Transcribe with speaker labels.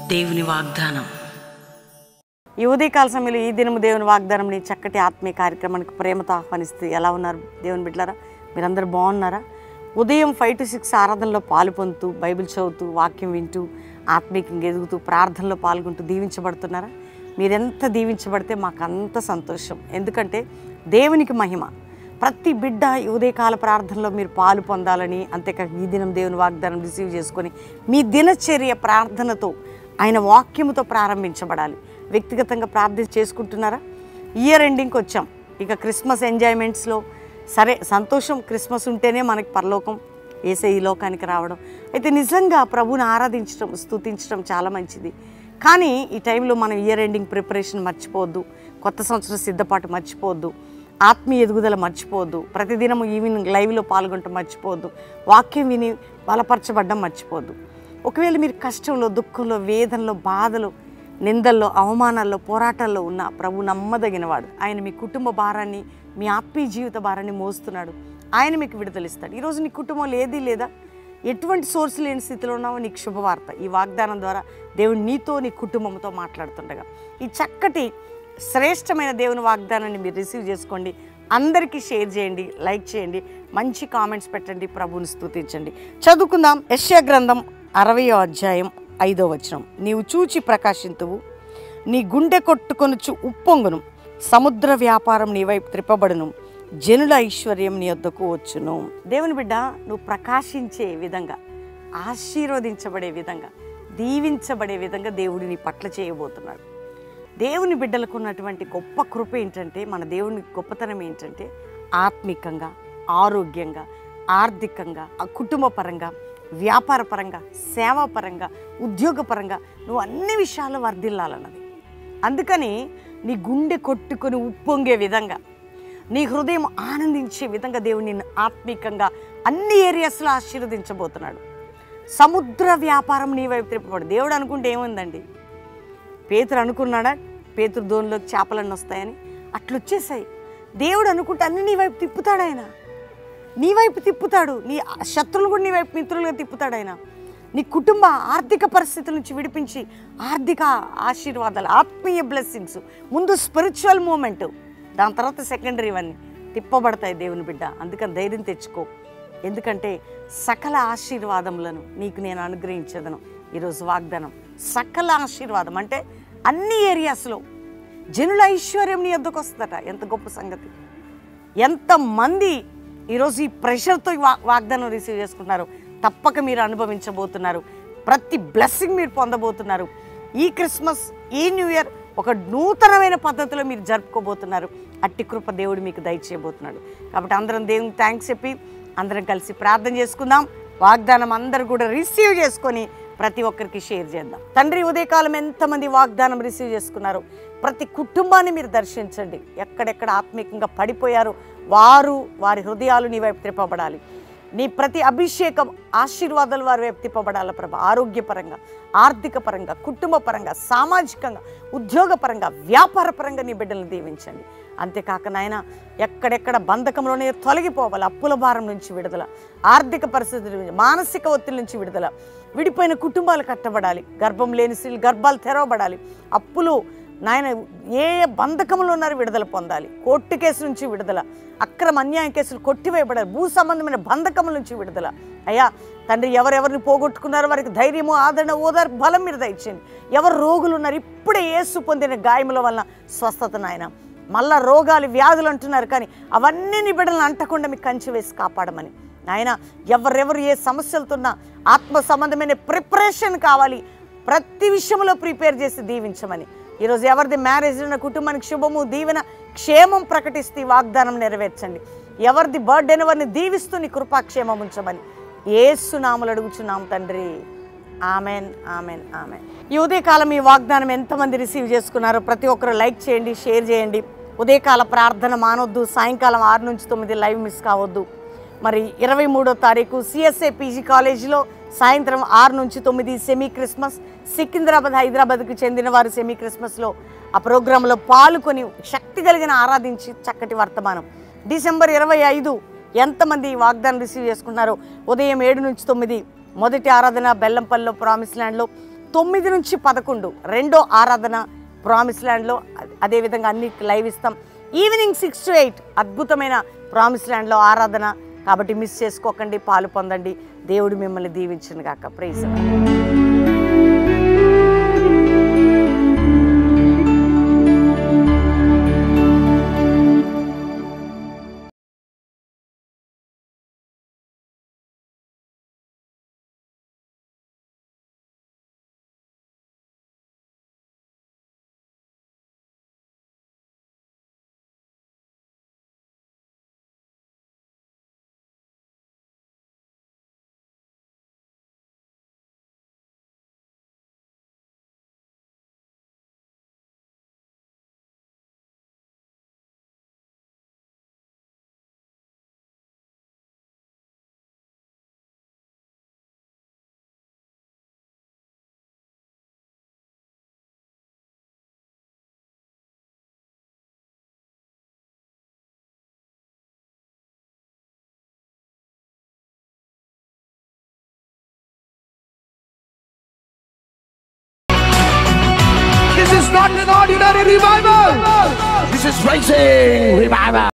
Speaker 1: దేవుని వాగ్దానం.
Speaker 2: ఈ ఉదయకాల సమయంలో ఈ దినము దేవుని వాగ్దానంని చక్కటి ఆత్మీయ కార్యక్రమానికి ప్రేమతో ఆహ్వానిస్తూ ఎలా ఉన్నారు దేవుని బిడ్డలారా? మీరందరూ బాగున్నారా? ఉదయం 5 to 6 ఆరాధనలో పాలు పొందుతూ, బైబిల్ చదువుతూ, వాక్యం వింటూ, ఆత్మీయంగా ఎదుగుతూ, ప్రార్థనలో పాల్గొంటూ దీవించబడుతున్నారా? మీరెంత దీవించబడితే మాకు అంత సంతోషం. ఎందుకంటే దేవునికి మహిమ. ప్రతి బిడ్డ ఈ ఉదయకాల ప్రార్థనలో మీరు పాలు పొందాలని, అంతేకాక ఈ దినం దేవుని వాగ్దానం రిసీవ్ చేసుకొని మీ దినచర్య ప్రార్థనతో ఆయన వాక్యముతో ప్రారంభించబడాలి. వ్యక్తిగతంగా ప్రార్థన చేసుకుంటున్నారా? ఇయర్ ఎండింగ్కి వచ్చాం. ఇక క్రిస్మస్ ఎంజాయ్మెంట్స్లో సరే సంతోషం, క్రిస్మస్ ఉంటేనే మనకి పరలోకం, యేసే ఈ లోకానికి రావడం. అయితే నిజంగా ప్రభువుని ఆరాధించడం, స్తుతించడం చాలా మంచిది. కానీ ఈ టైంలో మనం ఇయర్ ఎండింగ్ ప్రిపరేషన్ మర్చిపోవద్దు, కొత్త సంవత్సరం సిద్ధపాటు మర్చిపోవద్దు, ఆత్మీయ ఎదుగుదల మర్చిపోవద్దు, ప్రతిదినం ఈవినింగ్ లైవ్లో పాల్గొనడం మర్చిపోవద్దు, వాక్యం విని బలపరచబడ్డం మర్చిపోవద్దు. ఒకవేళ మీరు కష్టంలో, దుఃఖంలో, వేదనలో, బాధలో, నిందల్లో, అవమానాల్లో, పోరాటాల్లో ఉన్న ప్రభు నమ్మదగినవాడు. ఆయన మీ కుటుంబ భారాన్ని, మీ ఆత్మీయ జీవిత భారాన్ని మోస్తున్నాడు. ఆయన మీకు విడుదలిస్తాడు. ఈరోజు నీ కుటుంబంలో ఏదీ లేదా, ఎటువంటి సోర్స్ లేని స్థితిలో ఉన్నావో నీకు శుభవార్త. ఈ వాగ్దానం ద్వారా దేవుడు నీతో, నీ కుటుంబంతో మాట్లాడుతుండగా ఈ చక్కటి శ్రేష్టమైన దేవుని వాగ్దానాన్ని మీరు రిసీవ్ చేసుకోండి. అందరికీ షేర్ చేయండి, లైక్ చేయండి, మంచి కామెంట్స్ పెట్టండి, ప్రభువుని స్తుతించండి. చదువుకుందాం. యెషయా గ్రంథం 60వ అధ్యాయం 5వ వచనం. నీవు చూచి ప్రకాశింతువు, నీ గుండె కొట్టుకొనుచు ఉప్పొంగును, సముద్ర వ్యాపారం నీ వైపు త్రిప్పబడును, జనుల ఐశ్వర్యం నీ వద్దకు వచ్చును. దేవుని బిడ్డ, నువ్వు ప్రకాశించే విధంగా, ఆశీర్వదించబడే విధంగా, దీవించబడే విధంగా దేవుడు నీ పట్ల చేయబోతున్నాడు. దేవుని బిడ్డలకు ఉన్నటువంటి గొప్ప కృప ఏంటంటే, మన దేవుని గొప్పతనం ఏంటంటే, ఆత్మికంగా, ఆరోగ్యంగా, ఆర్థికంగా, కుటుంబపరంగా, వ్యాపారపరంగా, సేవాపరంగా, ఉద్యోగపరంగా నువ్వు అన్ని విషయాల్లో వర్ధిల్లాలన్నది. అందుకని నీ గుండె కొట్టుకొని ఉప్పొంగే విధంగా, నీ హృదయం ఆనందించే విధంగా దేవుడు నిన్ను ఆత్మికంగా అన్ని ఏరియాస్లో ఆశీర్వదించబోతున్నాడు. సముద్ర వ్యాపారం నీ వైపు తిప్పబడు. దేవుడు అనుకుంటే ఏముందండి? పేతురు అనుకున్నాడా పేతురు దోనిలోకి చేపలన్నీ వస్తాయని? అట్లా వచ్చేసాయి. దేవుడు అనుకుంటే అన్ని నీ వైపు తిప్పుతాడు. ఆయన నీ వైపు తిప్పుతాడు. నీ శత్రువులు కూడా నీ వైపు మిత్రులుగా తిప్పుతాడు. ఆయన నీ కుటుంబ ఆర్థిక పరిస్థితుల నుంచి విడిపించి ఆర్థిక ఆశీర్వాదాలు, ఆత్మీయ బ్లెస్సింగ్స్, ముందు స్పిరిచువల్ మూమెంట్, దాని తర్వాత సెకండరీ ఇవన్నీ తిప్పబడతాయి దేవుని బిడ్డ. అందుకని ధైర్యం తెచ్చుకో. ఎందుకంటే సకల ఆశీర్వాదములను నీకు నేను అనుగ్రహించదను. ఈరోజు వాగ్దానం సకల ఆశీర్వాదం అంటే అన్ని ఏరియాస్లో జనుల ఐశ్వర్యం నీ వద్దకు వస్తుందట. ఎంత గొప్ప సంగతి! ఎంతమంది ఈరోజు ఈ ప్రెషర్తో వాగ్దానం రిసీవ్ చేసుకుంటున్నారు. తప్పక మీరు అనుభవించబోతున్నారు. ప్రతి బ్లెస్సింగ్ మీరు పొందబోతున్నారు. ఈ క్రిస్మస్, ఈ న్యూ ఇయర్ ఒక నూతనమైన పద్ధతిలో మీరు జరుపుకోబోతున్నారు. అట్టి కృప దేవుడు మీకు దయచేయబోతున్నాడు. కాబట్టి అందరం దేవునికి థ్యాంక్స్ చెప్పి అందరం కలిసి ప్రార్థన చేసుకుందాం. వాగ్దానం అందరూ కూడా రిసీవ్ చేసుకొని ప్రతి ఒక్కరికి షేర్ చేద్దాం. తండ్రి, ఉదయకాలం ఎంతమంది వాగ్దానం రిసీవ్ చేసుకున్నారు, ప్రతి కుటుంబాన్ని మీరు దర్శించండి. ఎక్కడెక్కడ ఆత్మీయంగా పడిపోయారో వారి హృదయాలు నీ వైపు తిప్పబడాలి. నీ ప్రతి అభిషేకం, ఆశీర్వాదాలు వారి వైపు తిప్పబడాలి ప్రభా. ఆరోగ్యపరంగా, ఆర్థిక పరంగా, కుటుంబ పరంగా, సామాజికంగా, ఉద్యోగపరంగా, వ్యాపార పరంగా నీ బిడ్డలను దీవించండి. అంతేకాక నాయన, ఎక్కడెక్కడ బంధకంలోనే తొలగిపోవాలి. అప్పుల భారం నుంచి విడుదల, ఆర్థిక పరిస్థితుల నుంచి, మానసిక ఒత్తిడి నుంచి విడుదల, విడిపోయిన కుటుంబాలు కట్టబడాలి, గర్భం లేని స్త్రీలు గర్భాలు తెరవబడాలి, అప్పులు నాయన ఏ బంధకంలో ఉన్నారో విడుదల పొందాలి, కోర్టు కేసు నుంచి విడుదల, అక్రమ అన్యాయ కేసులు కొట్టివేయబడాలి, భూ సంబంధమైన బంధకముల నుంచి విడుదల. అయ్యా తండ్రి, ఎవరెవరిని పోగొట్టుకున్నారో వారికి ధైర్యము, ఆదరణ, ఓదార్పు, బలం మీరు దయచేయండి. ఎవరు రోగులు ఉన్నారు, ఇప్పుడే యేసు పొందిన గాయముల వలన స్వస్థత నాయన. మళ్ళా రోగాలు, వ్యాధులు అంటున్నారు, కానీ అవన్నీ నీ బిడ్డలను అంటకుండా మీకు కంచి వేసి కాపాడమని నాయన. ఎవరెవరు ఏ సమస్యలతోన్నా ఆత్మ సంబంధమైన ప్రిపరేషన్ కావాలి, ప్రతి విషయంలో ప్రిపేర్ చేసి దీవించమని. ఈరోజు ఎవరిది మ్యారేజ్ ఉన్న కుటుంబానికి శుభము, దీవెన, క్షేమం ప్రకటిస్తూ వాగ్దానం నెరవేర్చండి. ఎవరిది బర్త్డే వారిని దీవిస్తూ నీ కృపాక్షేమం ఉంచమని యేసు నామములో అడుగుచున్నాం తండ్రి. Amen, amen, amen. ఈ ఉదయకాలం ఈ వాగ్దానం ఎంతమంది రిసీవ్ చేసుకున్నారో ప్రతి ఒక్కరు లైక్ చేయండి, షేర్ చేయండి. ఉదయకాల ప్రార్థన మానొద్దు. సాయంకాలం 6 నుంచి 9 లైవ్ మిస్ కావద్దు. మరి 23వ తారీఖు సిఎస్ఏ పీజీ కాలేజీలో సాయంత్రం 6 నుంచి 9 సెమీ క్రిస్మస్. సికింద్రాబాద్, హైదరాబాద్కి చెందిన వారు సెమీ క్రిస్మస్లో ఆ ప్రోగ్రాంలో పాల్గొని శక్తి కలిగిన ఆరాధించి చక్కటి వర్తమానం. డిసెంబర్ 25 ఎంతమంది వాగ్దానం రిసీవ్ చేసుకున్నారో ఉదయం 7 నుంచి 9 మొదటి ఆరాధన బెల్లంపల్లిలో ప్రామిస్ ల్యాండ్లో, 9 నుంచి 11 రెండో ఆరాధన ప్రామిస్ ల్యాండ్లో. అదేవిధంగా అన్ని లైవ్ ఇస్తాం. ఈవినింగ్ 6 to 8 అద్భుతమైన ప్రామిస్ ల్యాండ్లో ఆరాధన. కాబట్టి మిస్ చేసుకోకండి, పాలు పొందండి. దేవుడు మిమ్మల్ని దీవించును గాక. Praise the Lord.
Speaker 1: This is not an ordinary revival. This is rising revival.